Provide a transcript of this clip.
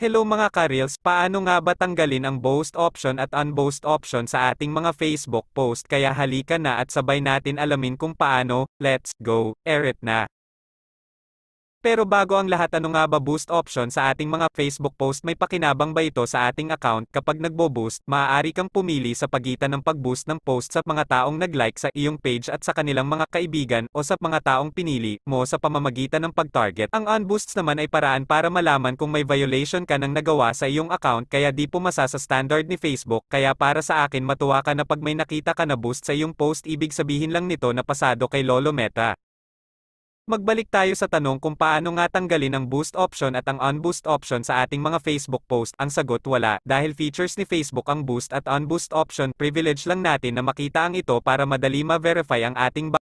Hello mga ka-reels, paano nga ba tanggalin ang boast option at unboast option sa ating mga Facebook post? Kaya halika na at sabay natin alamin kung paano. Let's go, eret na! Pero bago ang lahat, ano nga ba boost option sa ating mga Facebook post? May pakinabang ba ito sa ating account? Kapag nagbo-boost, maaari kang pumili sa pagitan ng pag-boost ng post sa mga taong nag-like sa iyong page at sa kanilang mga kaibigan, o sa mga taong pinili mo sa pamamagitan ng pag-target. Ang unboosts naman ay paraan para malaman kung may violation ka ng nagawa sa iyong account, kaya di pumasa sa standard ni Facebook. Kaya para sa akin, matuwa ka na pag may nakita ka na boost sa iyong post, ibig sabihin lang nito na pasado kay Lolo Meta. Magbalik tayo sa tanong kung paano nga tanggalin ang boost option at ang unboost option sa ating mga Facebook post. Ang sagot, wala, dahil features ni Facebook ang boost at unboost option. Privilege lang natin na makita ang ito para madali ma-verify ang ating